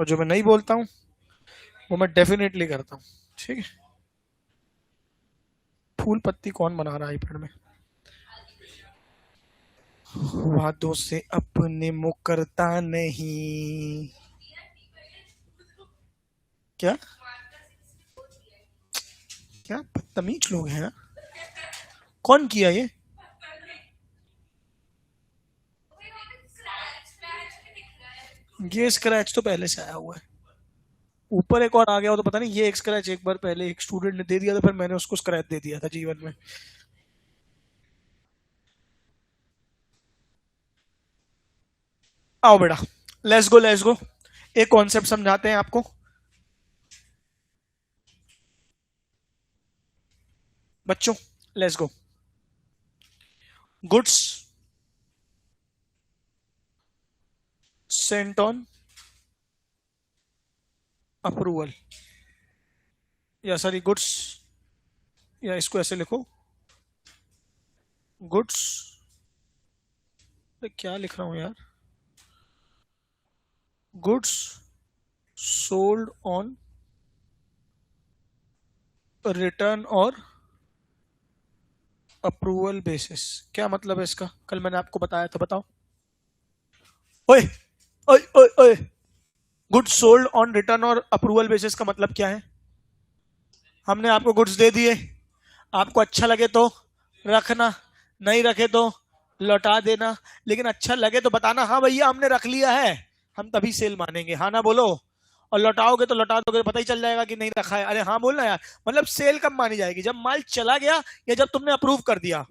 और जो मैं नहीं बोलता हूँ वो मैं डेफिनेटली करता हूँ। ठीक है। फूल पत्ती कौन बना रहा है आईपैड में? वादों से अपने मुकरता नहीं। क्या क्या बदतमीज लोग हैं ना? कौन किया ये? ये स्क्रैच तो पहले से आया हुआ है। ऊपर एक और आ गया हो तो पता नहीं। ये एक स्क्रैच एक बार पहले एक स्टूडेंट ने दे दिया था, फिर मैंने उसको स्क्रैच दे दिया था जीवन में। आओ बेटा, लेट्स गो लेट्स गो। एक कॉन्सेप्ट समझाते हैं आपको। बच्चों, let's go. Goods Saint on approval, या सॉरी गुड्स, या इसको ऐसे लिखो, गुड्स, क्या लिख रहा हूं यार, गुड्स सोल्ड ऑन रिटर्न और अप्रूवल बेसिस। क्या मतलब है इसका? कल मैंने आपको बताया था, बताओ। ओए ओए ओए ओए, गुड्स सोल्ड ऑन रिटर्न और अप्रूवल बेसिस का मतलब क्या है? हमने आपको गुड्स दे दिए, आपको अच्छा लगे तो रखना, नहीं रखे तो लौटा देना। लेकिन अच्छा लगे तो बताना हाँ भैया हमने रख लिया है, हम तभी सेल मानेंगे। हाँ ना बोलो। और लौटाओगे तो लौटा दोगे, पता ही चल जाएगा कि नहीं रखा है। अरे हाँ बोलना यार। मतलब सेल कब मानी जाएगी? जब माल चला गया या जब तुमने अप्रूव कर दिया।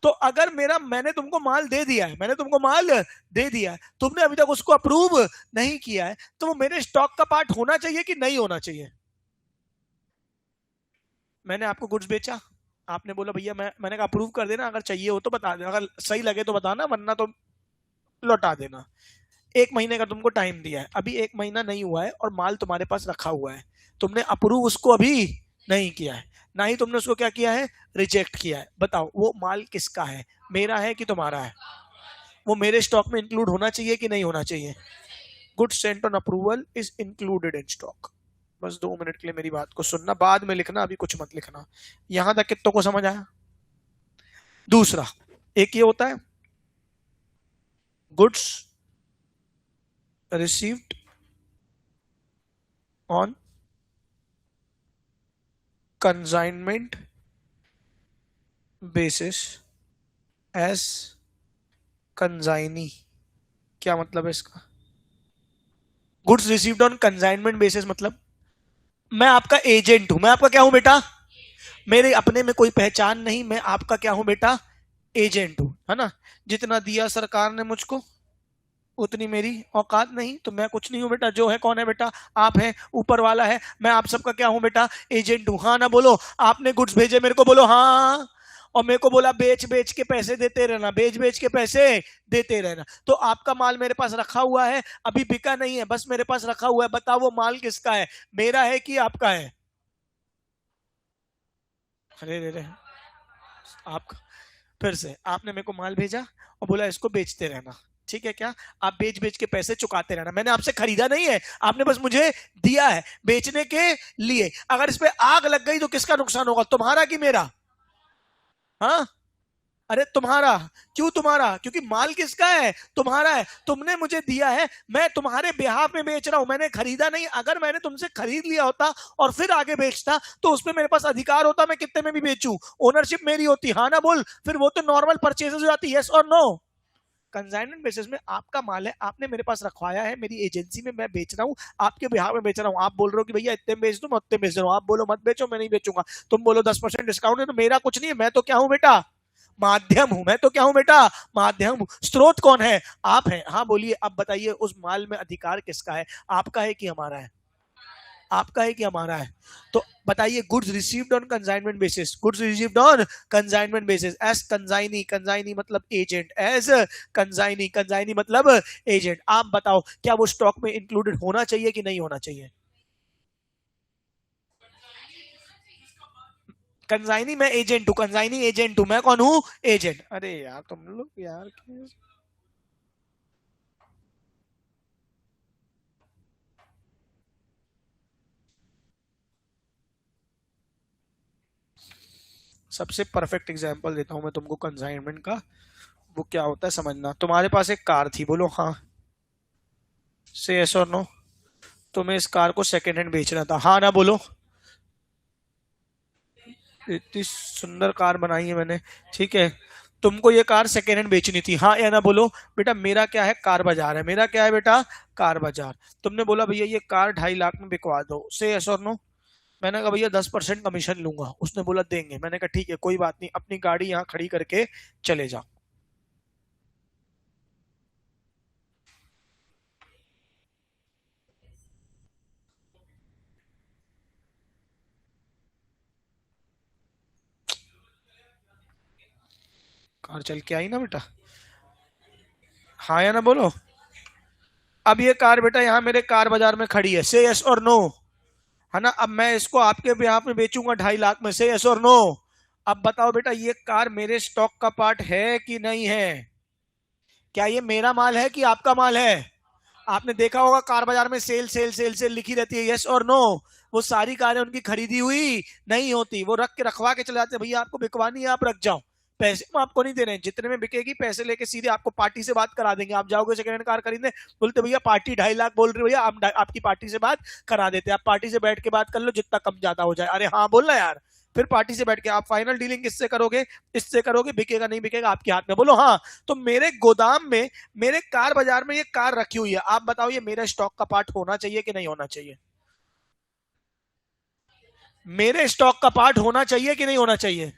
तो अगर मेरा, मैंने तुमको माल दे दिया है, मैंने तुमको माल दे दिया है, तुमने अभी तक उसको अप्रूव नहीं किया है, तो वो मेरे स्टॉक का पार्ट होना चाहिए कि नहीं होना चाहिए? मैंने आपको गुड्स बेचा, आपने बोला भैया मैंने कहा अप्रूव कर देना, अगर चाहिए हो तो बता देना, अगर सही लगे तो बताना, वरना तो लौटा देना। एक महीने का तुमको टाइम दिया है, अभी एक महीना नहीं हुआ है और माल तुम्हारे पास रखा हुआ है। तुमने अप्रूव उसको अभी नहीं किया है, ना ही तुमने उसको क्या किया है, रिजेक्ट किया है। बताओ वो माल किसका है, मेरा है कि तुम्हारा है? वो मेरे स्टॉक में इंक्लूड होना चाहिए कि नहीं होना चाहिए? Good Saint on approval is included in stock. बस 2 मिनट के लिए मेरी बात को सुनना, बाद में लिखना, अभी कुछ मत लिखना। यहां तक कितनों को समझ आया? दूसरा, एक ये होता है goods received on consignment basis as consignee. क्या मतलब है इसका? Goods received on consignment basis मतलब मैं आपका एजेंट हूं। मैं आपका क्या हूं बेटा? मेरे अपने में कोई पहचान नहीं, मैं आपका क्या हूं बेटा? एजेंट हूं, है ना? जितना दिया सरकार ने मुझको उतनी मेरी औकात नहीं, तो मैं कुछ नहीं हूं बेटा। जो है कौन है बेटा? आप हैं, ऊपर वाला है। मैं आप सबका क्या हूं बेटा? एजेंट हूं। हाँ ना बोलो। आपने गुड्स भेजे मेरे को, बोलो हाँ। और मेरे को बोला बेच बेच के पैसे देते रहना, बेच बेच के पैसे देते रहना। तो आपका माल मेरे पास रखा हुआ है, अभी बिका नहीं है, बस मेरे पास रखा हुआ है। बताओ वो माल किसका है, मेरा है कि आपका है? अरे रे रे, आपका। फिर से आपने मेरे को माल भेजा और बोला इसको बेचते रहना, ठीक है क्या? आप बेच बेच के पैसे चुकाते रहना। मैंने आपसे खरीदा नहीं है, आपने बस मुझे दिया है बेचने के लिए। अगर इस पे आग लग गई तो किसका नुकसान होगा, तुम्हारा कि मेरा? हाँ? अरे तुम्हारा। क्यों तुम्हारा? क्योंकि माल किसका है? तुम्हारा है। तुमने मुझे दिया है, मैं तुम्हारे बिहाफ में बेच रहा हूं, मैंने खरीदा नहीं। अगर मैंने तुमसे खरीद लिया होता और फिर आगे बेचता तो उसमें मेरे पास अधिकार होता, मैं कितने में भी बेचूं, ओनरशिप मेरी होती। हाँ ना बोल। फिर वो तो नॉर्मल परचेजेस हो जाती, यस और नो? कंसाइनमेंट बेसिस में आपका माल है, आपने मेरे पास रखवाया है, मेरी एजेंसी में मैं बेच रहा हूँ, आपके बिहार में बेच रहा हूँ। आप बोल रहे हो कि भैया इतने में बेच दूं, मैं उतने बेच रहा हूँ। आप बोलो मत बेचो, मैं नहीं बेचूंगा। तुम बोलो 10% डिस्काउंट है, तो मेरा कुछ नहीं है। मैं तो क्या हूं बेटा? माध्यम हूं। मैं तो क्या हूं बेटा? माध्यम हूं। स्रोत कौन है? आप हैं। हाँ बोलिए, अब बताइए उस माल में अधिकार किसका है, आपका है कि हमारा है? आपका है कि हमारा है? तो बताइए, goods received on consignment basis, goods received on consignment basis as consignee, consignee मतलब एजेंट, एज कंसाइनी, कंसाइनी मतलब एजेंट। आप बताओ क्या वो स्टॉक में इंक्लूडेड होना चाहिए कि नहीं होना चाहिए? कंसाइनी मैं एजेंट हूं, कंसाइनी एजेंट हूं, मैं कौन हूं? एजेंट। अरे यार तुम लोग यार सबसे परफेक्ट एग्जांपल देता हूं मैं तुमको कंसाइनमेंट का। वो क्या होता है समझना। तुम्हारे पास एक कार थी, बोलो हाँ, से यस और नो। तुम्हें इस कार को सेकेंड हैंड बेचना था, हाँ ना बोलो। इतनी सुंदर कार बनाई है मैंने, ठीक है, तुमको ये कार सेकेंड हैंड बेचनी थी, हाँ या ना बोलो। बेटा मेरा क्या है, कार बाजार है, मेरा क्या है बेटा, कार बाजार। तुमने बोला भैया ये कार 2.5 लाख में बिकवा दो, से यस और नो। मैंने कहा भैया 10% कमीशन लूंगा, उसने बोला देंगे। मैंने कहा ठीक है कोई बात नहीं, अपनी गाड़ी यहाँ खड़ी करके चले जाओ। कार चल के आई ना बेटा, हाँ या ना बोलो। अब ये कार बेटा यहाँ मेरे कार बाजार में खड़ी है, से यस और नो, है ना। अब मैं इसको आपके बिहाफ में बेचूंगा 2.5 लाख में, से यस और नो। अब बताओ बेटा ये कार मेरे स्टॉक का पार्ट है कि नहीं है? क्या ये मेरा माल है कि आपका माल है? आपने देखा होगा कार बाजार में सेल सेल सेल सेल लिखी रहती है, यस और नो। वो सारी कारें उनकी खरीदी हुई नहीं होती, वो रख के रखवा के चले जाते हैं, भैया आपको बिकवानी है आप रख जाओ, पैसे हम आपको नहीं दे रहे हैं, जितने में बिकेगी पैसे लेके सीधे आपको पार्टी से बात करा देंगे। आप जाओगे सेकंड हैंड कार खरीदने, बोलते भैया पार्टी 2.5 लाख बोल रहे हो भैया, आप आपकी पार्टी से बात करा देते हैं। आप पार्टी से बैठ के बात कर लो, जितना कम ज्यादा हो जाए। अरे हाँ बोलना यार। फिर पार्टी से बैठ के आप फाइनल डीलिंग किससे करोगे, इससे करोगे, बिकेगा नहीं बिकेगा आपके हाथ में, बोलो हाँ। तो मेरे गोदाम में, मेरे कार बाजार में ये कार रखी हुई है, आप बताओ ये मेरे स्टॉक का पार्ट होना चाहिए कि नहीं होना चाहिए? मेरे स्टॉक का पार्ट होना चाहिए कि नहीं होना चाहिए?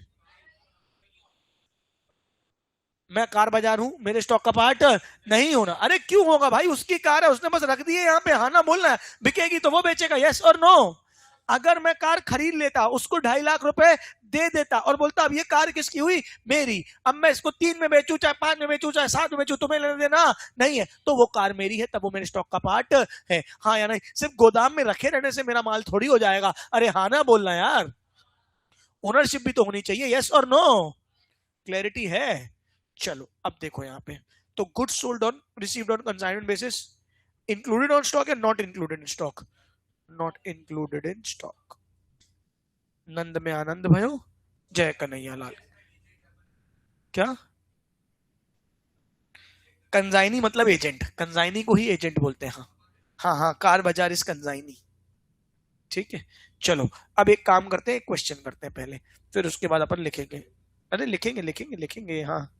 मैं कार बाजार हूं, मेरे स्टॉक का पार्ट नहीं होना। अरे क्यों होगा भाई, उसकी कार है, उसने बस रख दी है यहाँ पे, हाँ ना बोलना है। बिकेगी तो वो बेचेगा, यस और नो। अगर मैं कार खरीद लेता, उसको 2.5 लाख रुपए दे देता और बोलता अब ये कार किसकी हुई, मेरी, अब मैं इसको 3 में बेचू, चाहे 5 में बेचू, चाहे 7 में बेचू, तुम्हें लेने देना नहीं है, तो वो कार मेरी है, तब वो मेरे स्टॉक का पार्ट है, हाँ या नहीं? सिर्फ गोदाम में रखे रहने से मेरा माल थोड़ी हो जाएगा, अरे हाँ ना बोलना यार। ओनरशिप भी तो होनी चाहिए, यस और नो। क्लैरिटी है? चलो अब देखो यहाँ पे, तो goods sold on received on consignment basis included on stock या not included in stock? Not included in stock. Nand में आनंद भयो, जय कन्हैया लाल। क्या? कंजाइनी मतलब एजेंट, कंजाइनी को ही एजेंट बोलते हैं, हाँ। हाँ हाँ, कार बाजार इस कंजाइनी, ठीक है। चलो अब एक काम करते हैं, एक क्वेश्चन करते हैं पहले, फिर उसके बाद अपन लिखेंगे। अरे लिखेंगे लिखेंगे लिखेंगे, हाँ।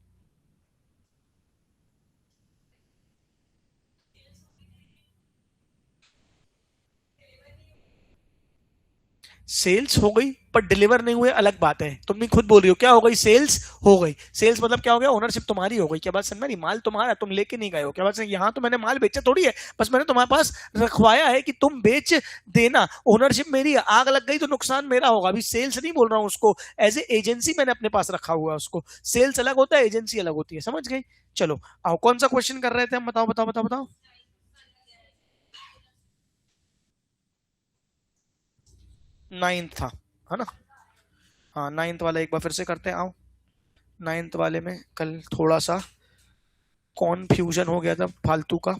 सेल्स हो गई पर डिलीवर नहीं हुए, अलग बात है। तुम भी खुद बोल रही हो क्या हो गई, सेल्स हो गई। सेल्स मतलब क्या हो गया, ओनरशिप तुम्हारी हो गई। क्या बात समझ रही, माल तुम्हारा, तुम लेके नहीं गए हो। क्या बात समझ, यहाँ तो मैंने माल बेचा थोड़ी है, बस मैंने तुम्हारे पास रखवाया है कि तुम बेच देना। ओनरशिप मेरी है, आग लग गई तो नुकसान मेरा होगा। अभी सेल्स नहीं बोल रहा हूँ उसको, एज ए एजेंसी मैंने अपने पास रखा हुआ है उसको। सेल्स अलग होता है, एजेंसी अलग होती है, समझ गई? चलो आओ, कौन सा क्वेश्चन कर रहे थे हम, बताओ बताओ बताओ बताओ। 9 था, है ना? हाँ 9 वाला एक बार फिर से करते हैं, आओ। 9 वाले में कल थोड़ा सा कॉन्फ्यूजन हो गया था फालतू का।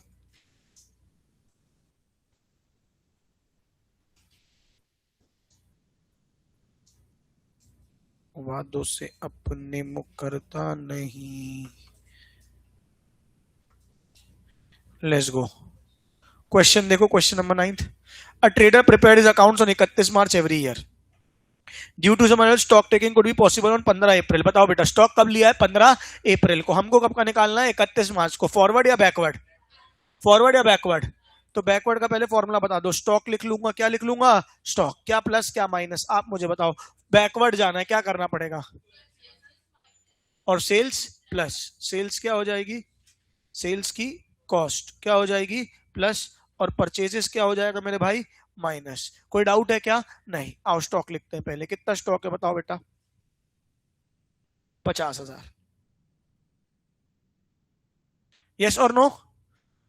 वादों से अपने मुकरता नहीं। Let's go. क्वेश्चन देखो, question number 9। A trader prepared his accounts on 31 March every year. Due to some stock taking could be possible on 15 April. बताओ बेटा स्टॉक कब लिया है, 15 अप्रैल को। हमको कब का निकालना है, 31 मार्च को। फॉरवर्ड या बैकवर्ड? फॉरवर्ड या बैकवर्ड? तो बैकवर्ड का पहले फॉर्मूला बता दो। स्टॉक लिख लूंगा, क्या लिख लूंगा, स्टॉक, क्या प्लस क्या माइनस, आप मुझे बताओ। बैकवर्ड जाना है, क्या करना पड़ेगा? और सेल्स प्लस, सेल्स क्या हो जाएगी, सेल्स की कॉस्ट क्या हो जाएगी, प्लस, और परचेजेस क्या हो जाएगा मेरे भाई, माइनस। कोई डाउट है क्या? नहीं। आओ स्टॉक लिखते हैं पहले, कितना स्टॉक है बताओ बेटा? 50,000। यस और नो?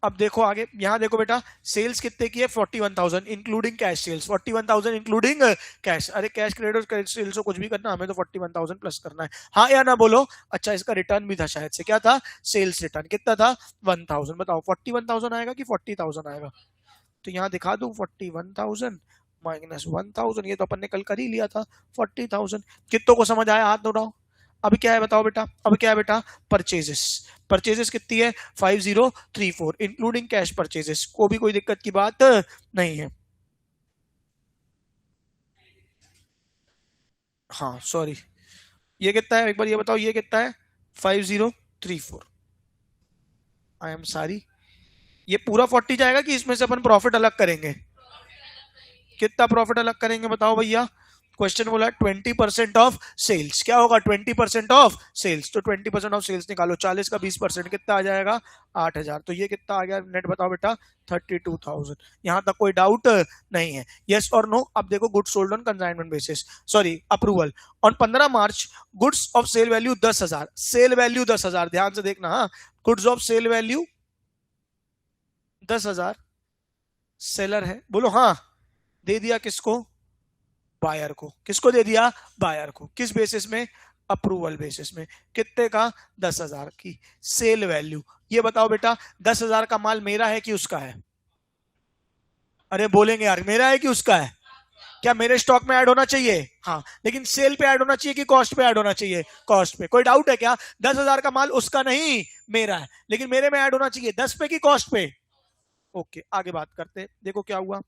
अब देखो आगे, यहां देखो बेटा, सेल्स कितने की है, 41,000 including cash sales, 41,000 including cash. अरे कैश क्रेडिट और सेल्स को कुछ भी करना, हमें तो 41,000 प्लस करना है, हाँ या ना बोलो। अच्छा इसका रिटर्न भी था शायद से, क्या था, सेल्स रिटर्न, कितना था, 1,000। बताओ 41,000 आएगा कि 40,000 आएगा? तो यहाँ दिखा दू 41,000 -1000, ये तो अपन ने कल कर ही लिया था 40,000। कितनों को समझ आया, हाथ उठाओ। अभी क्या है बताओ बेटा, अभी क्या है बेटा, परचेजेस। परचेजेस कितनी है, 5034 इंक्लूडिंग कैश परचेजेस, को भी कोई दिक्कत की बात नहीं है। हाँ सॉरी, ये कितना है एक बार ये बताओ, ये कितना है, 5034। आई एम सॉरी, ये पूरा 40 जाएगा कि इसमें से अपन प्रॉफिट अलग करेंगे? कितना प्रॉफिट अलग करेंगे बताओ भैया। क्वेश्चन बोला 20% ऑफ सेल्स, क्या होगा 20% ऑफ सेल्स, तो 20% ऑफ सेल्स निकालो, 40 का 20% कितना आ जाएगा, 8,000। तो ये कितना आ गया नेट बताओ बेटा, 32,000। यहां तक कोई डाउट नहीं है, यस और नो? अब देखो, goods sold on consignment basis, sorry approval on 15 March, goods of sale value 10,000, sale value 10,000, ध्यान से देखना, हाँ goods of sale value 10,000, seller है, बोलो हाँ, दे दिया किसको, बायर को। किसको दे दिया, बायर को। किस बेसिस में, अप्रूवल बेसिस में। कितने का, 10,000 की सेल वैल्यू। ये बताओ बेटा, 10,000 का माल मेरा है कि उसका है? अरे बोलेंगे यार, मेरा है कि उसका है? क्या मेरे स्टॉक में ऐड होना चाहिए? हाँ, लेकिन सेल पे ऐड होना चाहिए कि कॉस्ट पे ऐड होना चाहिए? कॉस्ट पे। कोई डाउट है क्या? 10,000 का माल उसका नहीं, मेरा है, लेकिन मेरे में ऐड होना चाहिए 10 पे कि कॉस्ट पे? ओके, आगे बात करते हैं। देखो क्या हुआ,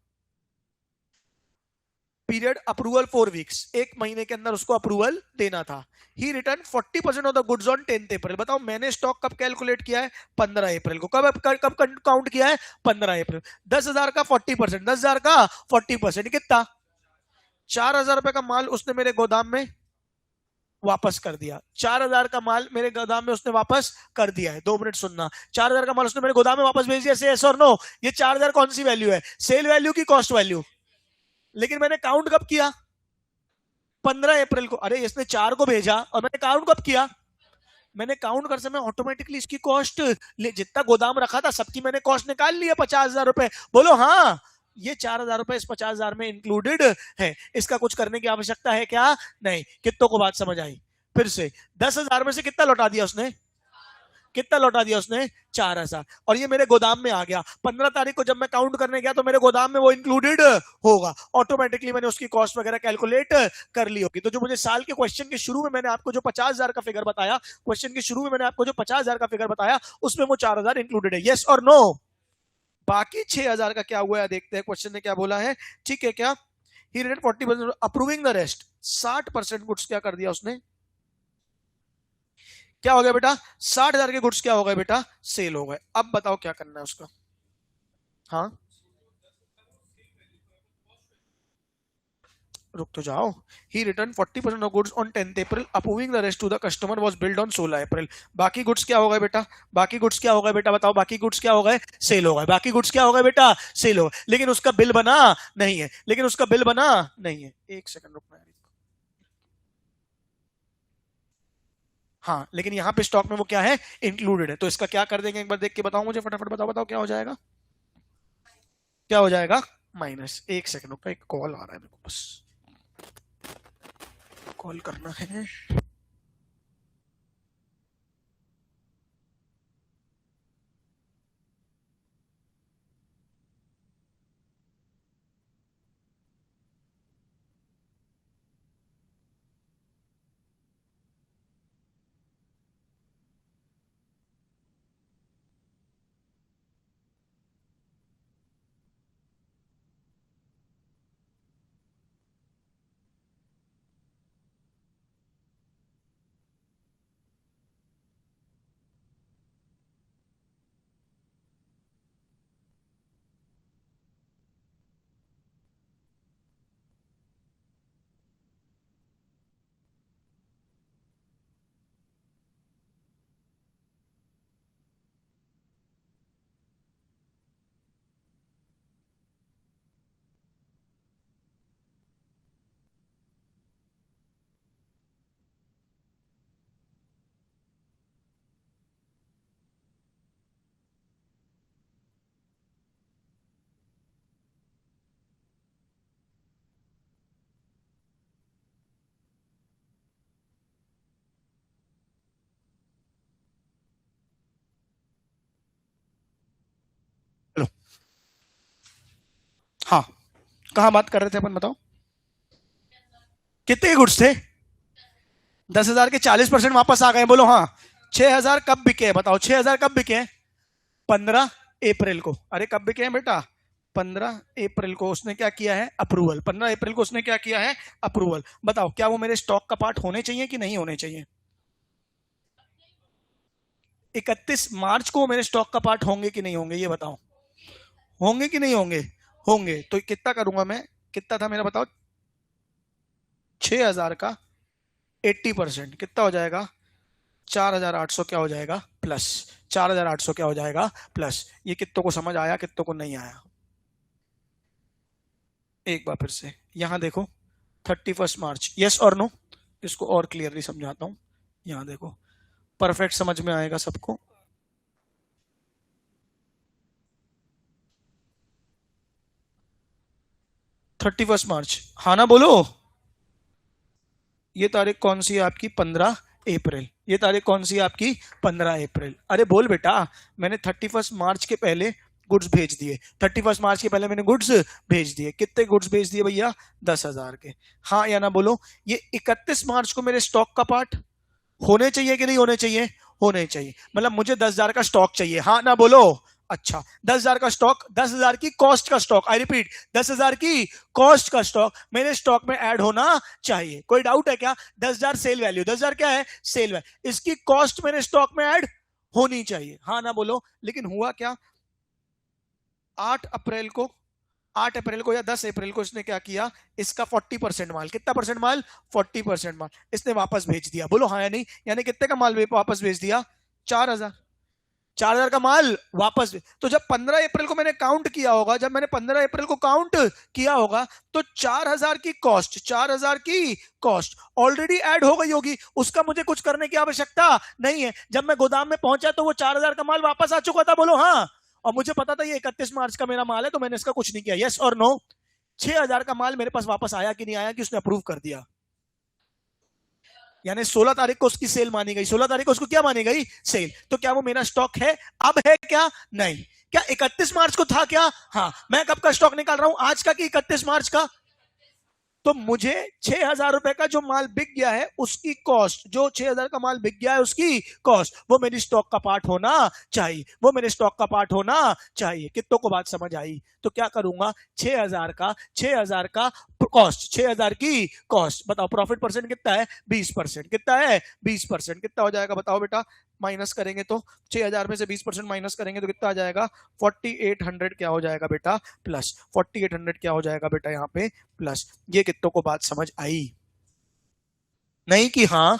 पीरियड अप्रूवल 4 वीक्स, एक महीने के अंदर उसको अप्रूवल देना था। He return 40% of the goods on 10 April. बताओ मैंने स्टॉक कब कैलकुलेट किया है, 15 अप्रैल को। कब कब काउंट किया है, 15 अप्रैल। 10,000 का 40%, 10,000 का 40% कितना, 4,000 रुपए का माल उसने मेरे गोदाम में वापस कर दिया। 4,000 का माल मेरे गोदाम में उसने वापस कर दिया है। 2 मिनट सुनना, 4,000 का माल उसने मेरे गोदाम में वापस भेज दिया, से यस और नो? ये 4,000 कौन सी वैल्यू है, सेल वैल्यू की कॉस्ट वैल्यू? लेकिन मैंने काउंट कब किया, 15 अप्रैल को। अरे इसने 4 को भेजा और मैंने काउंट कब किया, मैंने काउंट कर समय ऑटोमेटिकली इसकी कॉस्ट, जितना गोदाम रखा था सबकी मैंने कॉस्ट निकाल ली है, 50,000 रुपए। बोलो हाँ, ये 4,000 रुपए इस 50,000 में इंक्लूडेड है, इसका कुछ करने की आवश्यकता है क्या, नहीं। कितनों को बात समझ आई? फिर से 10,000 में से कितना लौटा दिया उसने, कितना लौटा दिया उसने, 4,000। और ये मेरे गोदाम में आ गया। 15 तारीख को जब मैं काउंट करने गया तो मेरे गोदाम में वो इंक्लूडेड होगा, ऑटोमेटिकली मैंने उसकी कॉस्ट वगैरह कैलकुलेट कर ली होगी। तो जो मुझे साल के क्वेश्चन के शुरू में मैंने आपको जो 50,000 का फिगर बताया, क्वेश्चन के शुरू में मैंने आपको जो 50,000 का फिगर बताया, उसमें वो 4,000 इंक्लूडेड है, यस और नो? बाकी 6,000 का क्या हुआ है देखते हैं, क्वेश्चन ने क्या बोला है, ठीक है क्या। He rated 40% approving the rest, 60% goods क्या कर दिया उसने, क्या हो गया बेटा, 60,000 के गुड्स क्या हो गए बेटा, सेल हो गए। अब बताओ क्या करना है उसका। हाँ, रुक तो जाओ। He return 40% of goods on 10 April, approving the rest to the customer was billed on 16 April. बाकी गुड्स क्या हो गए बेटा, बाकी गुड्स क्या हो गए बेटा, बताओ बाकी गुड्स क्या हो गए, सेल हो गए। बाकी गुड्स क्या हो गए बेटा, सेल हो गए। लेकिन उसका बिल बना नहीं है, लेकिन उसका बिल बना नहीं है। एक सेकंड रुकना है। हाँ, लेकिन यहाँ पे स्टॉक में वो क्या है, इंक्लूडेड है। तो इसका क्या कर देंगे, एक बार देख के बताओ मुझे, फटाफट बताओ, बताओ क्या हो जाएगा, क्या हो जाएगा, माइनस। एक सेकंड रुको, एक कॉल आ रहा है मेरे को, बस कॉल करना है। हेलो, हाँ कहां बात कर रहे थे अपन, बताओ कितने गुड्स थे? 10,000 के 40% वापस आ गए, बोलो हाँ। 6,000 कब बिके हैं बताओ, 6,000 कब बिके हैं? 15 अप्रैल को। अरे कब बिके हैं बेटा? 15 अप्रैल को उसने क्या किया है? अप्रूवल। 15 अप्रैल को उसने क्या किया है? अप्रूवल। बताओ क्या वो मेरे स्टॉक का पार्ट होने चाहिए कि नहीं होने चाहिए? 31 मार्च को मेरे स्टॉक का पार्ट होंगे कि नहीं होंगे, ये बताओ। होंगे कि नहीं होंगे? होंगे। तो कितना करूंगा मैं? कितना था मेरा बताओ? 6,000 का 80% कितना हो जाएगा? 4,800 क्या हो जाएगा? प्लस। 4,800 क्या हो जाएगा? प्लस। ये कितनों को समझ आया, कितनों को नहीं आया? एक बार फिर से यहां देखो। 31 मार्च, यस और नो? इसको और क्लियरली समझाता हूं। यहां देखो, परफेक्ट समझ में आएगा सबको। 31 मार्च, हाँ ना बोलो। ये तारीख कौन सी है आपकी? 15 अप्रैल। ये तारीख कौन सी है आपकी? 15 अप्रैल। अरे बोल बेटा। मैंने 31 मार्च के पहले गुड्स भेज दिए। 31 मार्च के पहले मैंने गुड्स भेज दिए। कितने गुड्स भेज दिए भैया? 10,000 के। हाँ या ना बोलो। ये 31 मार्च को मेरे स्टॉक का पार्ट होने चाहिए कि नहीं होने चाहिए? होने चाहिए। मतलब मुझे 10,000 का स्टॉक चाहिए, हाँ ना बोलो। अच्छा, 10,000 का स्टॉक, 10,000 की कॉस्ट का स्टॉक, आई रिपीट 10,000 की कॉस्ट का स्टॉक मेरे स्टॉक में ऐड होना चाहिए। कोई डाउट है क्या? 10,000 सेल वैल्यू, 10,000 क्या है? Sale value. इसकी कॉस्ट मेरे स्टॉक में ऐड होनी चाहिए, हाँ ना बोलो। लेकिन हुआ क्या? 8 अप्रैल को, 8 अप्रैल को या 10 अप्रैल को इसने क्या किया? इसका 40% माल, कितना परसेंट माल? 40% माल इसने वापस भेज दिया। बोलो हाँ या नहीं? यानी कितने का माल वापस भेज दिया? 4,000। 4,000 का माल वापस। तो जब 15 अप्रैल को मैंने काउंट किया होगा, जब मैंने 15 अप्रैल को काउंट किया होगा, तो 4,000 की कॉस्ट, 4,000 की कॉस्ट ऑलरेडी ऐड हो गई होगी। उसका मुझे कुछ करने की आवश्यकता नहीं है। जब मैं गोदाम में पहुंचा तो वो 4,000 का माल वापस आ चुका था, बोलो हाँ। और मुझे पता था ये 31 मार्च का मेरा माल है, तो मैंने इसका कुछ नहीं किया, यस और नो? 6,000 का माल मेरे पास वापस आया कि नहीं आया, कि उसने अप्रूव कर दिया? यानी 16 तारीख को उसकी सेल मानी गई। 16 तारीख को उसको क्या मानी गई? सेल। तो क्या वो मेरा स्टॉक है? अब है क्या? नहीं। क्या 31 मार्च को था क्या? हाँ। मैं कब का स्टॉक निकाल रहा हूं? आज का कि 31 मार्च का? तो मुझे 6,000 रुपए का जो माल बिक गया है उसकी कॉस्ट, जो 6,000 का माल बिक गया है उसकी कॉस्ट, वो मेरी स्टॉक का पार्ट होना चाहिए। वो मेरे स्टॉक का पार्ट होना चाहिए। कितनों को बात समझ आई? तो क्या करूंगा? 6,000 का कॉस्ट, 6,000 की कॉस्ट। बताओ प्रॉफिट परसेंट कितना है? 20%। कितना है? 20%। कितना हो जाएगा बताओ बेटा? माइनस करेंगे तो 6,000 में से 20% माइनस करेंगे तो कितना आ जाएगा? 4,800 क्या हो जाएगा बेटा? प्लस। 4,800 क्या हो जाएगा बेटा यहाँ पे? प्लस। ये कितनों को बात समझ आई? नहीं कि हाँ?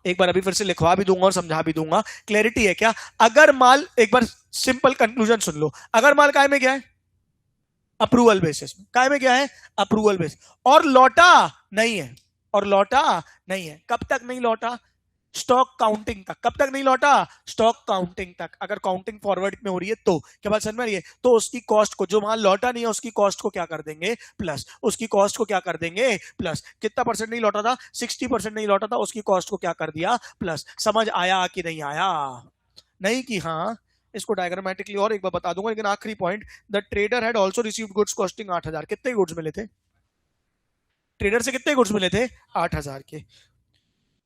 एक बार अभी फिर से लिखवा भी दूंगा और समझा भी दूंगा। क्लैरिटी है क्या? अगर माल, एक बार सिंपल कंक्लूजन सुन लो। अगर माल काय में गया है? अप्रूवल बेसिस में। काय में गया है? Approval basis. और लौटा नहीं है, और लौटा नहीं है। कब तक नहीं लौटा? स्टॉक काउंटिंग तक। कब तक नहीं लौटा? स्टॉक काउंटिंग तक। अगर काउंटिंग फॉरवर्ड में हो रही है तो, क्या बात समझ में आ रही है? तो उसकी कॉस्ट को, जो माल लौटा नहीं है उसकी कॉस्ट को क्या कर देंगे? प्लस। उसकी कॉस्ट को क्या कर देंगे? प्लस। कितना परसेंट नहीं लौटा था? 60% नहीं लौटा था, उसकी कॉस्ट को क्या कर दिया? प्लस। समझ आया कि नहीं आया? नहीं कि हाँ? इसको डायग्रामेटिकली और एक बार बता दूंगा, लेकिन आखिरी point, the trader had also received goods costing 8,000। कितने गुड्स मिले थे ट्रेडर से? कितने गुड्स मिले थे? 8,000 के।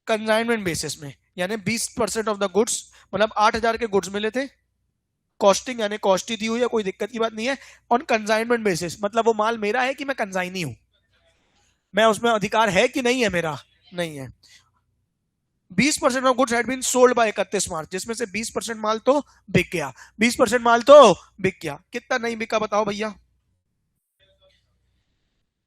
कंसाइनमेंट बेसिस में, यानी 20% ऑफ द गुड्स, मतलब 8,000 के गुड्स मिले थे। कॉस्टिंग यानी कॉस्ट ही दी हुई है, कोई दिक्कत की बात नहीं है। ऑन कंसाइनमेंट बेसिस, मतलब वो माल मेरा है कि मैं कंसाइनी हूं, मैं उसमें अधिकार है कि नहीं है मेरा? नहीं है। 20% of goods had been sold by 31 March, जिसमें से 20% माल तो बिक गया। 20% माल तो बिक गया। कितना नहीं बिका बताओ भैया?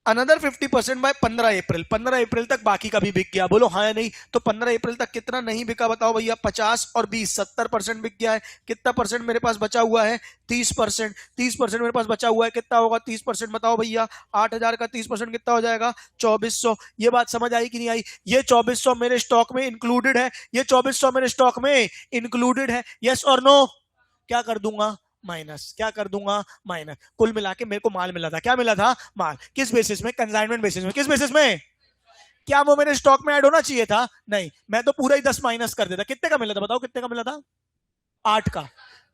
अनदर 50% बाय 15 अप्रैल। 15 अप्रैल तक बाकी का भी बिक गया। बोलो हाँ या नहीं? तो 15 अप्रैल तक कितना नहीं बिका बताओ भैया? 50 और 20, 70% बिक गया है। कितना परसेंट मेरे पास बचा हुआ है? 30%। 30% मेरे पास बचा हुआ है। कितना होगा 30% बताओ भैया? 8,000 का 30% कितना हो जाएगा? 2,400। ये बात समझ आई कि नहीं आई? ये 2,400 मेरे स्टॉक में इंक्लूडेड है। ये 2,400 मेरे स्टॉक में इंक्लूडेड है, यस और नो? क्या कर दूंगा? माइनस। क्या कर दूंगा? माइनस। कुल मिला के मेरे को माल मिला था। क्या मिला था? माल। किस बेसिस में? कंसाइनमेंट बेसिस में। किस बेसिस में? क्या वो मेरे स्टॉक में ऐड होना चाहिए था? नहीं। मैं तो पूरा ही 10 माइनस कर देता। कितने का मिला था बताओ? कितने का मिला था? 8 का।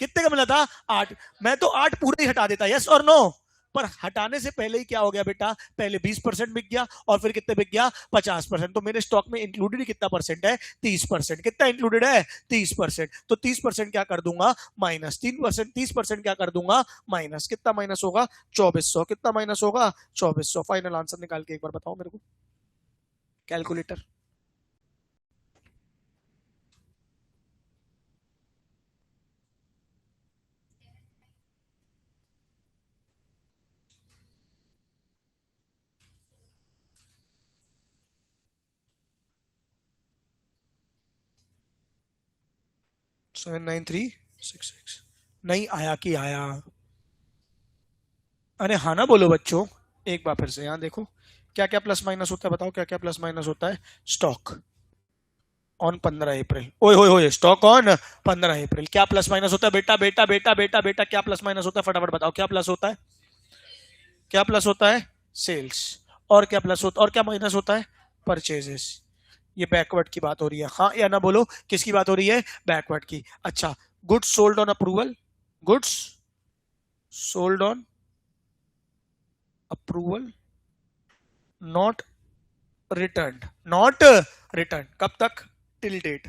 कितने का मिला था? 8। मैं तो 8 पूरा ही हटा देता, यस और नो? पर हटाने से पहले ही क्या हो गया बेटा, पहले 20% बिक गया और फिर कितने बिक गया, 50%। तो मेरे स्टॉक में इंक्लूडेड ही कितना परसेंट है, 30%। कितना इंक्लूडेड है, 30%। तो 30% क्या कर दूंगा, माइनस 3%। 30% क्या कर दूंगा, माइनस, कितना माइनस होगा, 2400। कितना माइनस होगा, 2400। फाइनल आंसर निकाल के एक बार बताओ मेरे को, calculator. Seven nine three six six. नहीं आया कि आया, अरे हाँ ना बोलो बच्चों, एक बार फिर से यहाँ देखो, क्या क्या प्लस माइनस होता है बताओ, क्या क्या प्लस माइनस होता है। स्टॉक ऑन 15 अप्रैल, ओए होए होए, स्टॉक ऑन 15 अप्रैल, क्या प्लस माइनस होता है बेटा, बेटा बेटा बेटा बेटा, क्या प्लस माइनस होता है, फटाफट बताओ क्या प्लस होता है, क्या प्लस होता है, सेल्स। और क्या प्लस होता, और क्या माइनस होता है, परचेजेस। ये बैकवर्ड की बात हो रही है, हाँ या ना बोलो, किसकी बात हो रही है, बैकवर्ड की। अच्छा, goods sold on approval, goods sold on approval, not return, not return, कब तक, टिल डेट।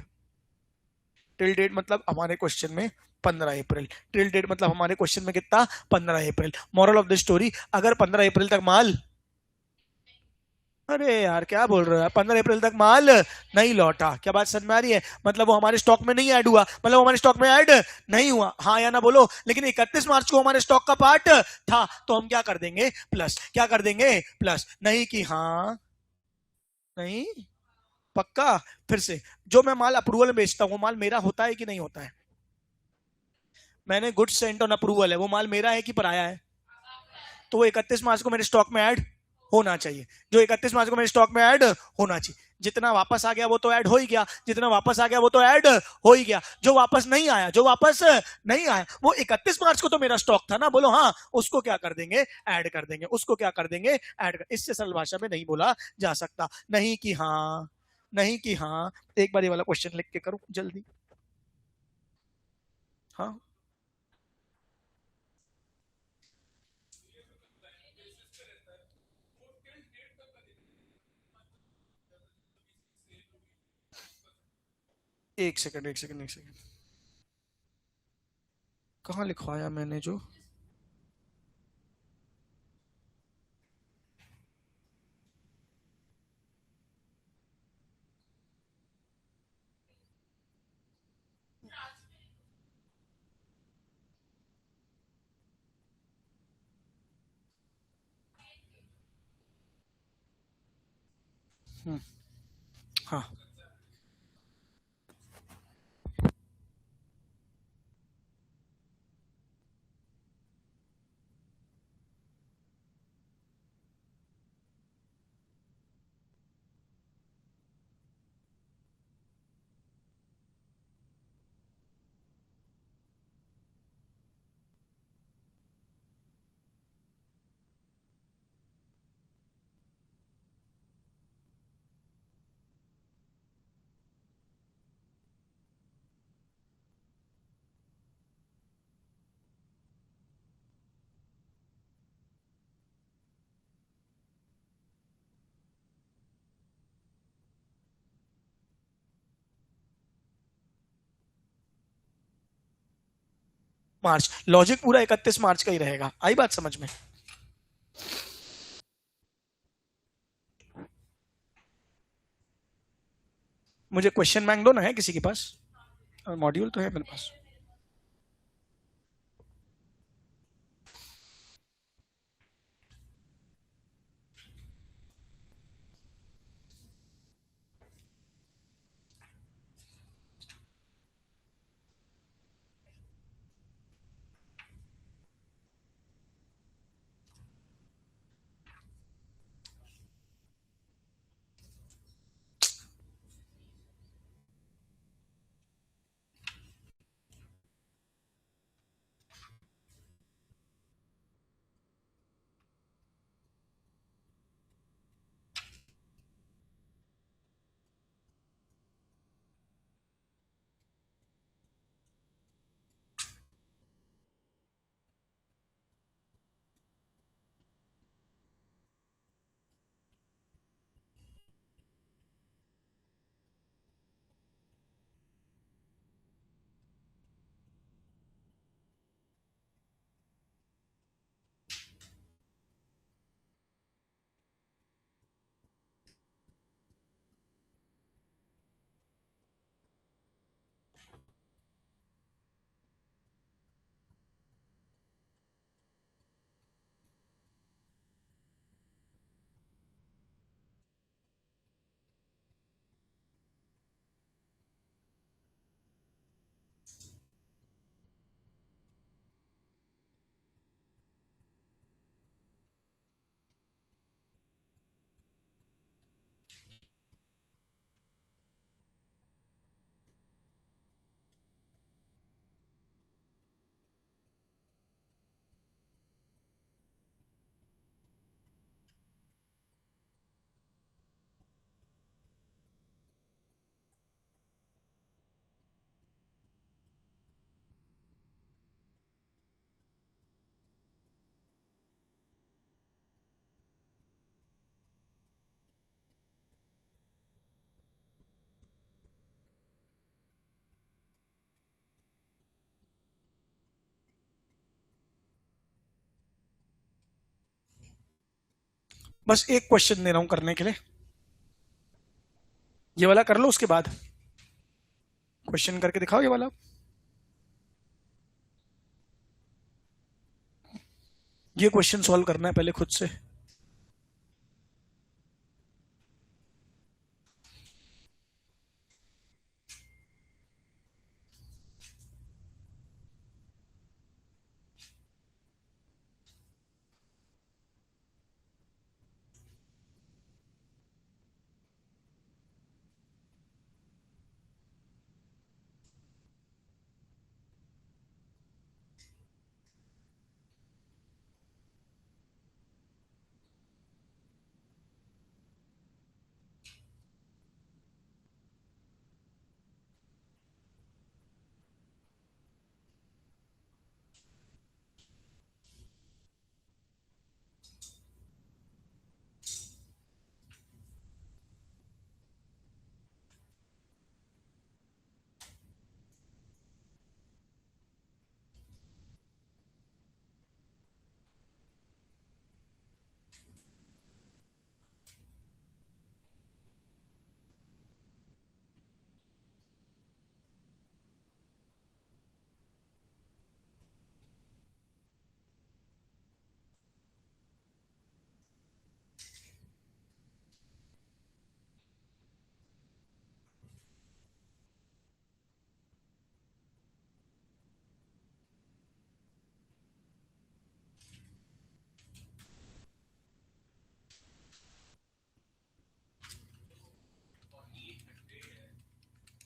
टिल डेट मतलब हमारे क्वेश्चन में 15 अप्रैल। टिल डेट मतलब हमारे क्वेश्चन में कितना, 15 अप्रैल। मॉरल ऑफ द स्टोरी, अगर 15 अप्रैल तक माल, अरे यार क्या बोल रहे हो, 15 अप्रैल तक माल नहीं लौटा, क्या बात समझ में आ रही है, मतलब वो हमारे स्टॉक में नहीं ऐड हुआ, मतलब वो हमारे स्टॉक में ऐड नहीं हुआ, हाँ या ना बोलो। लेकिन 31 मार्च को हमारे स्टॉक का पार्ट था, तो हम क्या कर देंगे, प्लस। क्या कर देंगे, प्लस। नहीं कि हाँ, नहीं, पक्का। फिर से, जो मैं माल अप्रूवल में बेचता हूँ वो माल मेरा होता है कि नहीं होता है, मैंने गुड्स सेंट ऑन अप्रूवल है, वो माल मेरा है कि पराया है, तो वो 31 मार्च को मेरे स्टॉक में ऐड होना चाहिए, जो 31 मार्च को मेरे स्टॉक में ऐड होना चाहिए। जितना वापस आ गया वो तो ऐड हो ही गया, जितना वापस आ गया वो तो ऐड हो ही गया। जो वापस नहीं आया, जो वापस नहीं आया, वो 31 मार्च को तो मेरा स्टॉक था ना, बोलो हाँ, उसको क्या कर देंगे, ऐड कर देंगे, उसको क्या कर देंगे, ऐड कर। इससे सरल भाषा में नहीं बोला जा सकता, नहीं कि हाँ, नहीं कि हाँ। एक बार ये वाला क्वेश्चन लिख के करो जल्दी। हाँ, एक सेकंड एक सेकंड एक सेकंड, कहाँ लिखवाया मैंने जो, हाँ। मार्च, लॉजिक पूरा 31 मार्च का ही रहेगा, आई बात समझ में। मुझे क्वेश्चन बैंक दो ना, है किसी के पास, मॉड्यूल तो है मेरे पास। बस एक क्वेश्चन दे रहा हूं करने के लिए, ये वाला कर लो, उसके बाद क्वेश्चन करके दिखाओ ये वाला। ये क्वेश्चन सॉल्व करना है पहले खुद से।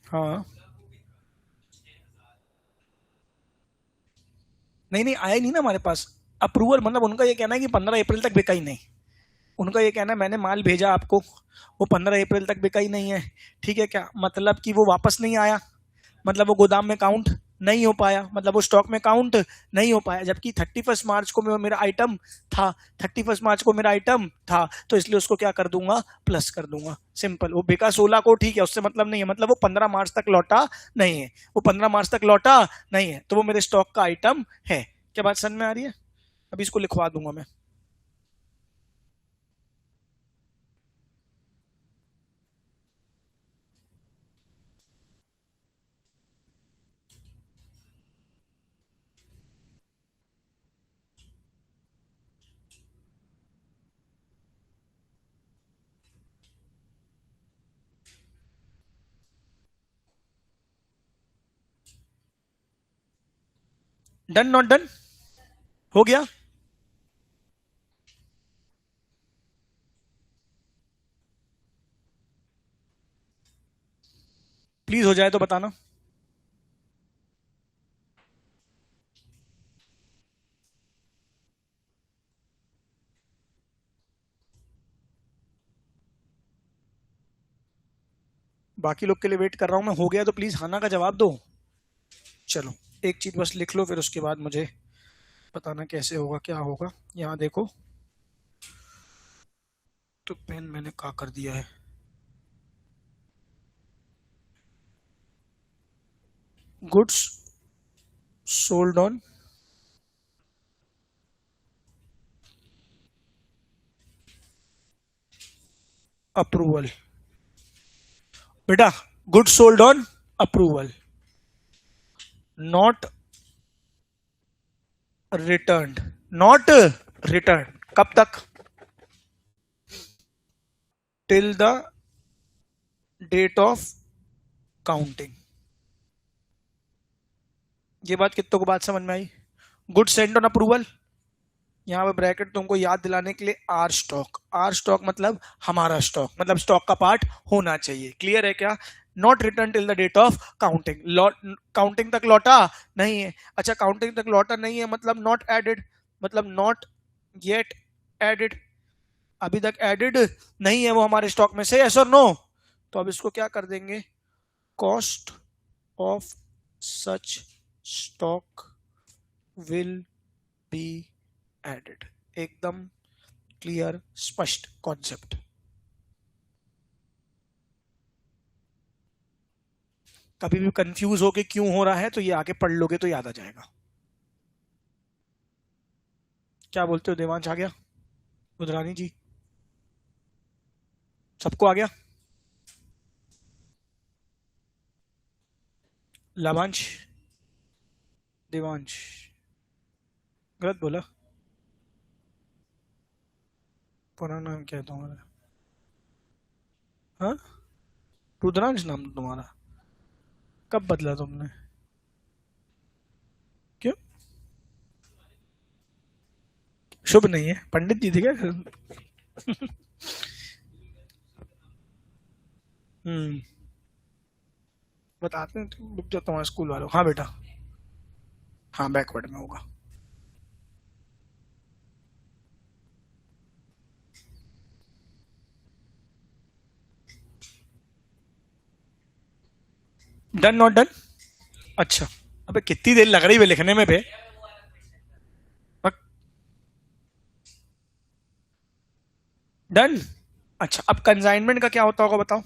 हाँ, नहीं नहीं आया नहीं ना हमारे पास अप्रूवल। मतलब उनका ये कहना है कि 15 अप्रैल तक बिका ही नहीं। उनका ये कहना है मैंने माल भेजा आपको, वो 15 अप्रैल तक बिका ही नहीं है। ठीक है क्या मतलब कि वो वापस नहीं आया, मतलब वो गोदाम में काउंट नहीं हो पाया, मतलब वो स्टॉक में काउंट नहीं हो पाया, जबकि 31 मार्च को मेरा आइटम था, 31 मार्च को मेरा आइटम था, तो इसलिए उसको क्या कर दूंगा, प्लस कर दूंगा। सिंपल। वो बिका 16 को, ठीक है, उससे मतलब नहीं है, मतलब वो 15 मार्च तक लौटा नहीं है, वो 15 मार्च तक लौटा नहीं है, तो वो मेरे स्टॉक का आइटम है। क्या बात समझ में आ रही है? अभी इसको लिखवा दूंगा मैं। Done not done? हो गया? प्लीज हो जाए तो बताना। बाकी लोग के लिए वेट कर रहा हूं मैं। हो गया तो प्लीज हाना का जवाब दो। चलो, एक चीज बस लिख लो, फिर उसके बाद मुझे बताना कैसे होगा, क्या होगा। यहाँ देखो, तो पेन मैंने कहा कर दिया है। Goods sold on approval. बेटा, goods sold on approval, not returned. Not return कब तक? Till the date of counting. ये बात कितनों को बात समझ में आई? गुड सेंड ऑन अप्रूवल, यहाँ पे ब्रैकेट तुमको याद दिलाने के लिए, आर स्टॉक। आर स्टॉक मतलब हमारा स्टॉक, मतलब स्टॉक का पार्ट होना चाहिए। क्लियर है क्या? Not return till the date of counting. Counting तक लौटा नहीं है। अच्छा, काउंटिंग तक लौटा नहीं है मतलब नॉट एडेड, मतलब नॉट येट एडेड, अभी तक एडेड नहीं है वो हमारे स्टॉक में से। यस और नो? तो अब इसको क्या कर देंगे, cost of such stock will be added. एकदम क्लियर, स्पष्ट कॉन्सेप्ट। कभी भी कंफ्यूज हो के क्यों हो रहा है तो ये आगे पढ़ लोगे तो याद आ जाएगा। क्या बोलते हो देवांश, आ गया? बुधरानी जी? सबको आ गया? लाभांश, देवांश, गलत बोला? पूरा नाम क्या है तुम्हारा? हाँ, रुद्रांश नाम तुम्हारा? कब बदला तुमने? क्यों? शुभ नहीं है? पंडित जी थे क्या घर? हम्म, बताते हैं तुम, रुक जाओ तुम्हारे स्कूल वालों। हाँ बेटा, हाँ बैकवर्ड में होगा। Done not done? अच्छा, अबे कितनी देर लग रही है लिखने में बे? डन। अच्छा, अब कंसाइनमेंट का क्या होता होगा बताओ?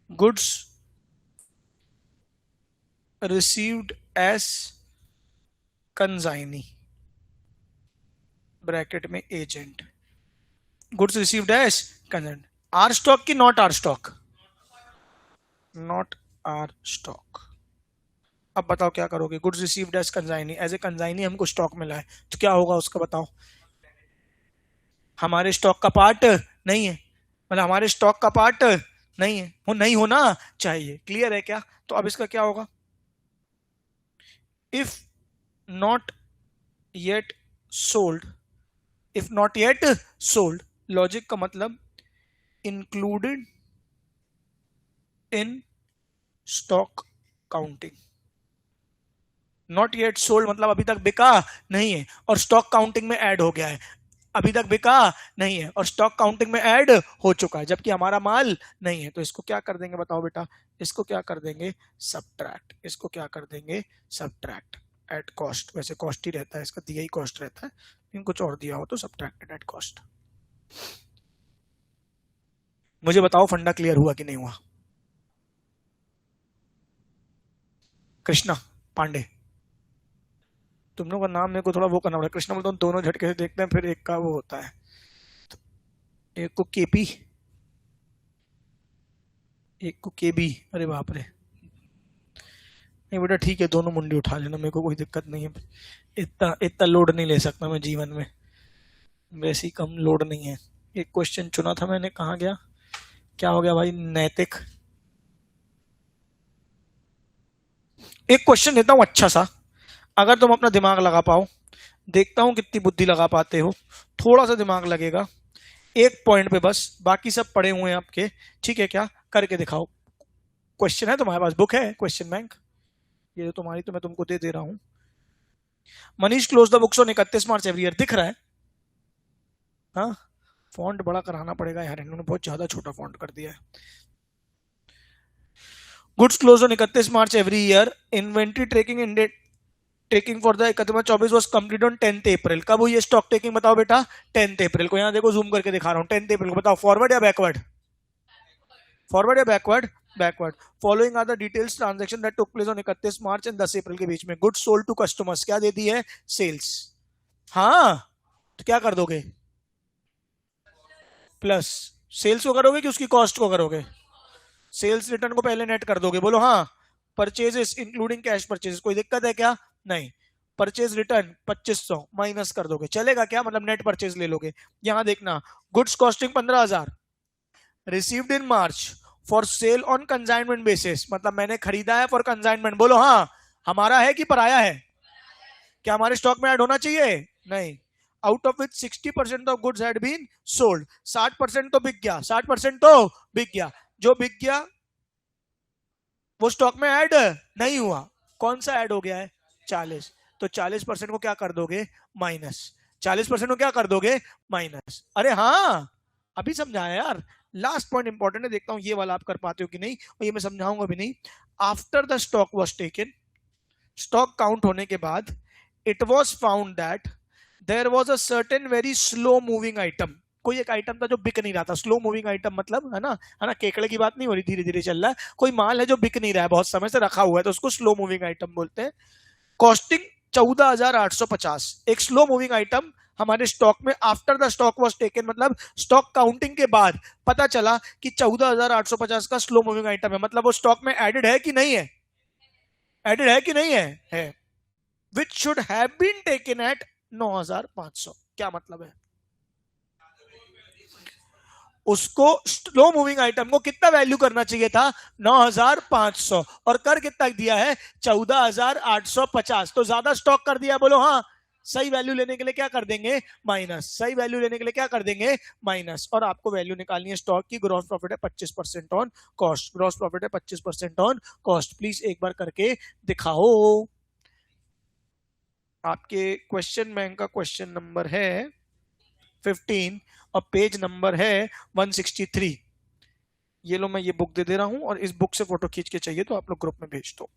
Goods received as consignee, bracket में agent, goods received as consignee. Our stock की not our stock? Not our stock. अब बताओ क्या करोगे? Goods received as consignee, as a consignee हमको स्टॉक मिला है, तो क्या होगा उसका बताओ? हमारे स्टॉक का पार्ट नहीं है, मतलब हमारे स्टॉक का पार्ट नहीं है, वो नहीं होना चाहिए। क्लियर है क्या? तो अब इसका क्या होगा? If not yet sold, if not yet sold, logic का मतलब included in stock counting. Not yet sold मतलब अभी तक बिका नहीं है और स्टॉक काउंटिंग में ऐड हो गया है। अभी तक बिका नहीं है और स्टॉक काउंटिंग में ऐड हो चुका है, जबकि हमारा माल नहीं है। तो इसको क्या कर देंगे बताओ बेटा? इसको क्या कर देंगे? सब्ट्रैक्ट। इसको क्या कर देंगे? Subtract at cost. वैसे कॉस्ट ही रहता है, इसका दिया ही कॉस्ट रहता है, लेकिन कुछ और दिया हो तो सब्ट्रैक्टेड एट कॉस्ट। मुझे बताओ फंडा क्लियर हुआ कि नहीं हुआ? कृष्णा पांडे, तुम लोग का नाम मेरे को थोड़ा वो करना पड़ेगा। कृष्णा बोलता हूँ, दोनों झटके से देखते हैं, फिर एक का वो होता है। तो एक को केपी, एक को केबी। अरे बाप रे, नहीं बेटा ठीक है, दोनों मुंडी उठा लेना, मेरे को कोई दिक्कत नहीं है। इतना इतना लोड नहीं ले सकता मैं जीवन में, वैसे ही कम लोड नहीं है। एक क्वेश्चन चुना था मैंने, कहाँ गया? क्या हो गया भाई? नैतिक। एक क्वेश्चन देता हूं अच्छा सा, अगर तुम अपना दिमाग लगा पाओ, देखता हूं कितनी बुद्धि लगा पाते हो। थोड़ा सा दिमाग लगेगा एक पॉइंट पे बस, बाकी सब पड़े हुए हैं आपके। ठीक है क्या? करके दिखाओ। क्वेश्चन है तुम्हारे पास? बुक है क्वेश्चन बैंक? ये तो तुम्हारी, तो मैं तुमको दे दे रहा हूं। Manish close the books on 31 March every year, दिख रहा है? हाँ, फॉन्ट बड़ा कराना पड़ेगा यार, इन्होंने बहुत ज्यादा छोटा फॉन्ट कर दिया है। Goods close on 31 March every year, inventory trekking in taking for the 31 was complete on 10 अप्रैल। कब हुई है स्टॉक टेकिंग बताओ बेटा? 10 अप्रैल को। यहां देखो जूम करके दिखा रहा हूं, 10 अप्रैल को। बताओ फॉरवर्ड या बैकवर्ड? फॉरवर्ड या backward? Backward. Following are the details transaction that took place on 31 March and 10 April के बीच में। गुड्स सोल्ड टू कस्टमर्स, क्या दे दी है? सेल्स। हाँ, तो क्या कर दोगे? प्लस। सेल्स को करोगे कि उसकी कॉस्ट को करोगे? सेल्स रिटर्न को पहले नेट कर दोगे, बोलो हाँ। परचेजेस इंक्लूडिंग कैश परचेजेस, कोई दिक्कत है क्या? नहीं। परचेज रिटर्न 2500 माइनस कर दोगे, चलेगा क्या? मतलब नेट परचेज ले लोगे। यहां देखना, goods costing 15,000, received in March for sale on consignment basis, मतलब मैंने खरीदा है फॉर कंसाइनमेंट। बोलो हाँ। हमारा है कि पराया है? क्या हमारे स्टॉक में ऐड होना चाहिए? नहीं। Out of which 60% of goods had been sold, 60% तो बिक गया, 60% तो बिक गया। जो बिक गया वो स्टॉक में ऐड नहीं हुआ। कौन सा ऐड हो गया है? 40। तो 40% को क्या कर दोगे? माइनस। 40% को क्या कर दोगे? माइनस। अरे हाँ, अभी समझाया यार। लास्ट पॉइंट इंपॉर्टेंट है, देखता हूं ये वाला आप कर पाते हो कि नहीं, और ये मैं समझाऊंगा भी नहीं। After the stock was taken, stock count होने के बाद, it was found that there was a certain very slow moving item. कोई एक आइटम था जो बिक नहीं रहा था। स्लो मूविंग आइटम मतलब, है ना, केकड़े की बात नहीं हो रही, धीरे धीरे चल रहा है। कोई माल है जो बिक नहीं रहा है, बहुत समय से रखा हुआ है, तो उसको स्लो मूविंग आइटम बोलते हैं। कॉस्टिंग 14,850, एक स्लो मूविंग आइटम हमारे स्टॉक में after the stock was taken, मतलब स्टॉक काउंटिंग के बाद पता चला कि 14,850 का स्लो मूविंग आइटम है, मतलब वो स्टॉक में एडेड है कि नहीं है, एडेड है कि नहीं है, which should have been taken at 9,500। क्या मतलब है, उसको स्लो मूविंग आइटम को कितना वैल्यू करना चाहिए था, 9,500, और कर कितना दिया है, 14,850, तो ज्यादा स्टॉक कर दिया। बोलो हाँ। सही वैल्यू लेने के लिए क्या कर देंगे, माइनस। सही वैल्यू लेने के लिए क्या कर देंगे, माइनस। और आपको वैल्यू निकालनी है स्टॉक की। ग्रॉस प्रॉफिट है 25% ऑन कॉस्ट, ग्रॉस प्रॉफिट है 25% ऑन कॉस्ट। प्लीज एक बार करके दिखाओ। आपके क्वेश्चन बैंक का क्वेश्चन नंबर है 15 और पेज नंबर है 163। ये लो, मैं ये बुक दे दे रहा हूं, और इस बुक से फोटो खींच के चाहिए तो आप लोग ग्रुप में भेज दो।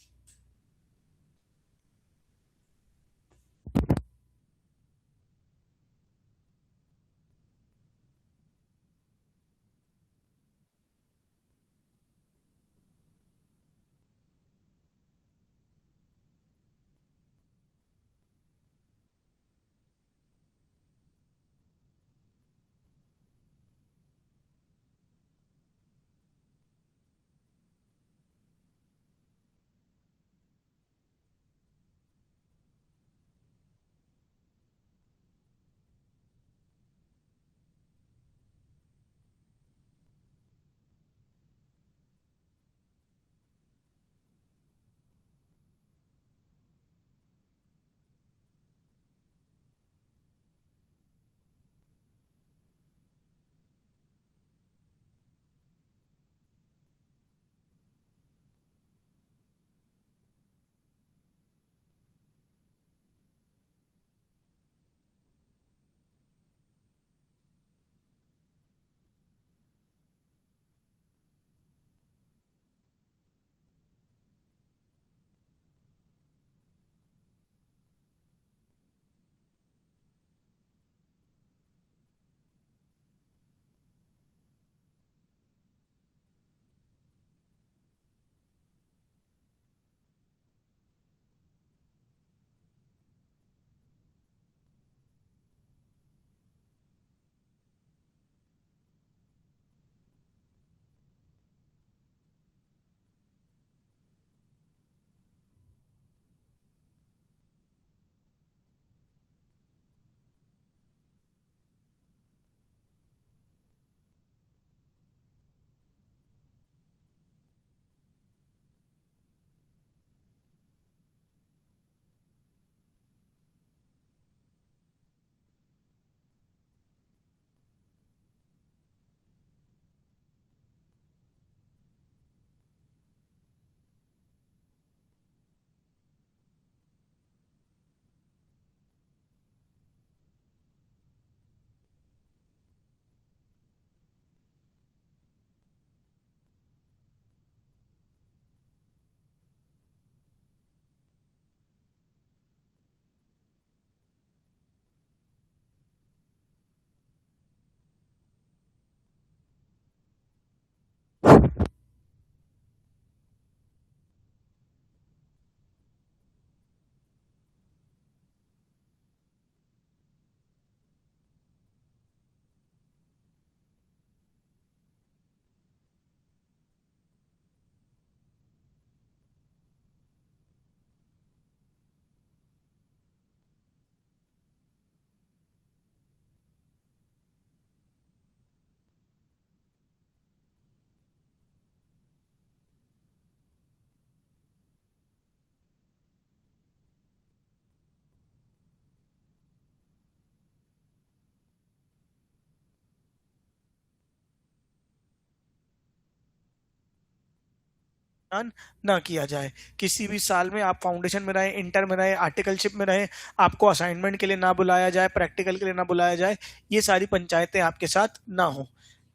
ना किया जाए। किसी भी साल में आप फाउंडेशन में रहे, इंटर में रहे, आर्टिकलशिप में रहे, आपको असाइनमेंट के लिए ना बुलाया जाए, प्रैक्टिकल के लिए ना बुलाया जाए, ये सारी पंचायतें आपके साथ ना हो।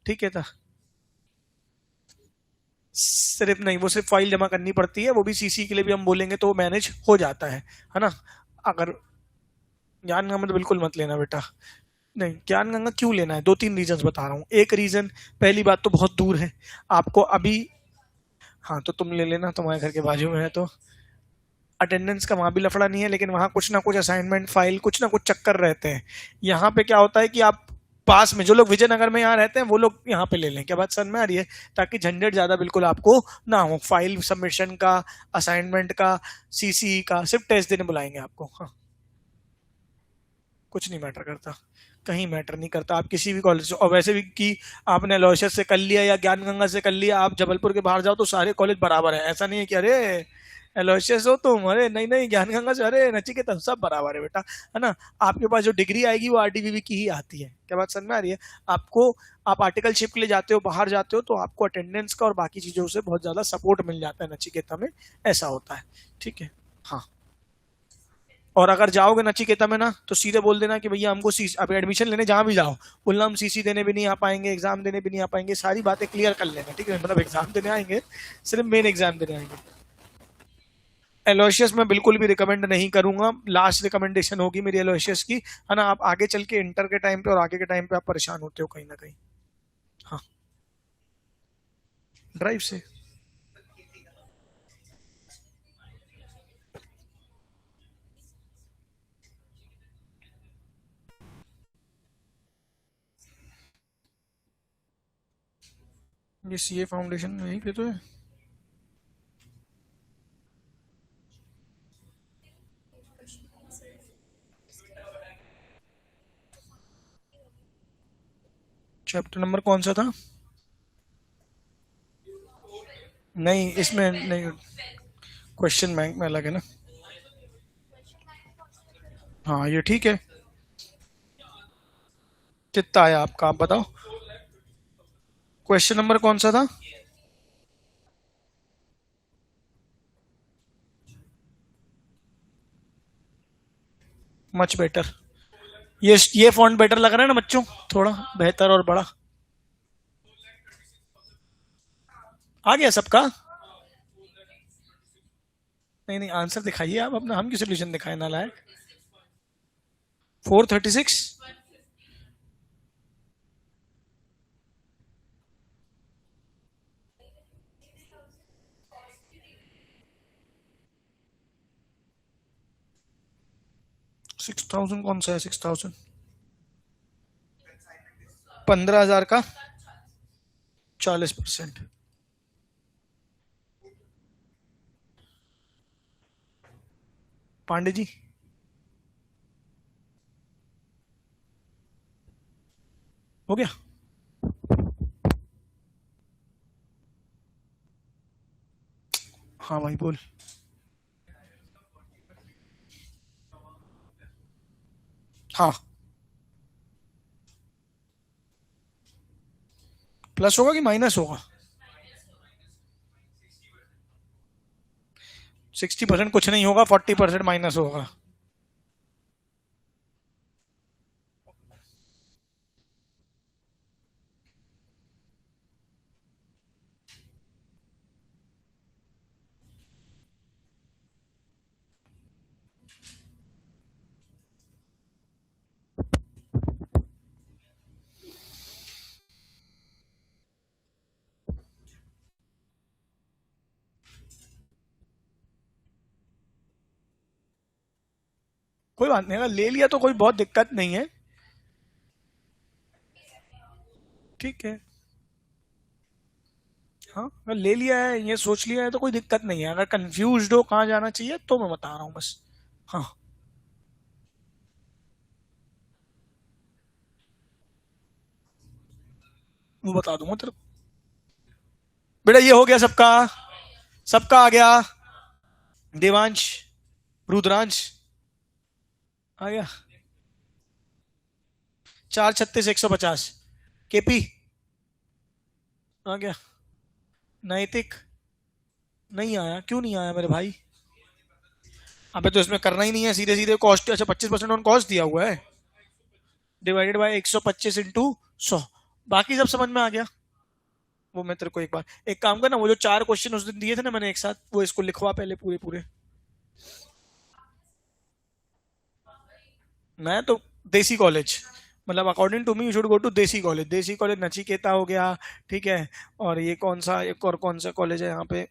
ठीक है था। सिर्फ नहीं, वो सिर्फ फाइल जमा करनी पड़ती है, वो भी सीसी के लिए भी हम बोलेंगे तो मैनेज हो जाता है ना। अगर ज्ञान गंगा में तो बिल्कुल मत लेना बेटा। नहीं, ज्ञान गंगा क्यों लेना है, दो तीन रीजंस बता रहा हूँ। एक रीजन, पहली बात तो बहुत दूर है आपको अभी। हाँ तो तुम ले लेना, तुम्हारे घर के बाजू में है तो। अटेंडेंस का वहां भी लफड़ा नहीं है, लेकिन वहां कुछ ना कुछ असाइनमेंट फाइल, कुछ ना कुछ चक्कर रहते हैं। यहाँ पे क्या होता है कि आप पास में जो लोग विजयनगर में यहाँ रहते हैं वो लोग यहाँ पे ले लें, क्या बात समझ में आ रही है? ताकि झंझट ज्यादा बिल्कुल आपको ना हो, फाइल सबमिशन का, असाइनमेंट का, सीसी का, सिर्फ टेस्ट देने बुलाएंगे आपको। हाँ, कुछ नहीं मैटर करता, कहीं मैटर नहीं करता, आप किसी भी कॉलेज से। और वैसे भी कि आपने अलोयसियस से कर लिया या ज्ञान गंगा से कर लिया, आप जबलपुर के बाहर जाओ तो सारे कॉलेज बराबर है। ऐसा नहीं है कि अरे एलोयसियस हो तुम, अरे नहीं नहीं, ज्ञान गंगा से, अरे नचिकेता, सब बराबर है बेटा, है ना। आपके पास जो डिग्री आएगी वो आरडीवीवी की ही आती है, क्या बात समझ में आ रही है आपको? आप आर्टिकलशिप के लिए जाते हो, बाहर जाते हो, तो आपको अटेंडेंस का और बाकी चीजों से बहुत ज्यादा सपोर्ट मिल जाता है नचिकेता में, ऐसा होता है, ठीक है। हाँ, और अगर जाओगे नचिकेता में ना, तो सीधे बोल देना कि भैया हमको अब एडमिशन लेने जहां भी जाओ, बोलना हम सीसी देने भी नहीं आ पाएंगे, एग्जाम देने भी नहीं आ पाएंगे, सारी बातें क्लियर कर लेना, ठीक है। मतलब एग्जाम देने आएंगे, सिर्फ मेन एग्जाम देने आएंगे। एलोशियस में बिल्कुल भी रिकमेंड नहीं करूंगा, लास्ट रिकमेंडेशन होगी मेरी एलोशियस की, है ना। आप आगे चल के इंटर के टाइम पे और आगे के टाइम पे आप परेशान होते हो कहीं ना कहीं। हाँ, ड्राइव से। ये सीए फाउंडेशन यहीं पे तो है। चैप्टर नंबर कौन सा था? नहीं, इसमें नहीं, क्वेश्चन बैंक में अलग है ना। हाँ, ये ठीक है। कितना आया आपका, आप बताओ। क्वेश्चन नंबर कौन सा था? Much better. ये फॉन्ट बेटर लग रहा है ना बच्चों, थोड़ा बेहतर और बड़ा आ गया सबका? नहीं नहीं, आंसर दिखाइए आप अपना, हम की सोल्यूशन दिखाए नालायक। 436। 6000 कौन सा है? 6000 15,000 का 40%। पांडे जी, हो गया? हाँ भाई बोल। हाँ, प्लस होगा कि माइनस होगा? 60% कुछ नहीं होगा, 40% माइनस होगा। कोई बात नहीं, अगर ले लिया तो कोई बहुत दिक्कत नहीं है, ठीक है। हाँ, अगर ले लिया है, ये सोच लिया है, तो कोई दिक्कत नहीं है। अगर कंफ्यूज हो कहाँ जाना चाहिए तो मैं बता रहा हूँ बस। हाँ, वो बता दूंगा तेरे को। बेटा ये हो गया सबका, सबका आ गया। देवांश, रुद्रांश आ गया। 4 36 150। केपी आ गया। नैतिक नहीं आया, क्यों नहीं आया मेरे भाई? अबे तो इसमें करना ही नहीं है, सीधे सीधे कॉस्ट, अच्छा 25% ऑन कॉस्ट दिया हुआ है, डिवाइडेड बाय 125 × 100। बाकी सब समझ में आ गया। वो मैं तेरे को एक बार, एक काम करना, वो जो 4 क्वेश्चन उस दिन दिए थे ना मैंने एक साथ, वो इसको लिखवा पहले पूरे पूरे। मैं तो देसी कॉलेज, मतलब according to me you should go to Desi college. Desi college Nachiketa हो गया, ठीक है। और ये कौन सा, एक और कौन सा कॉलेज है यहाँ पे,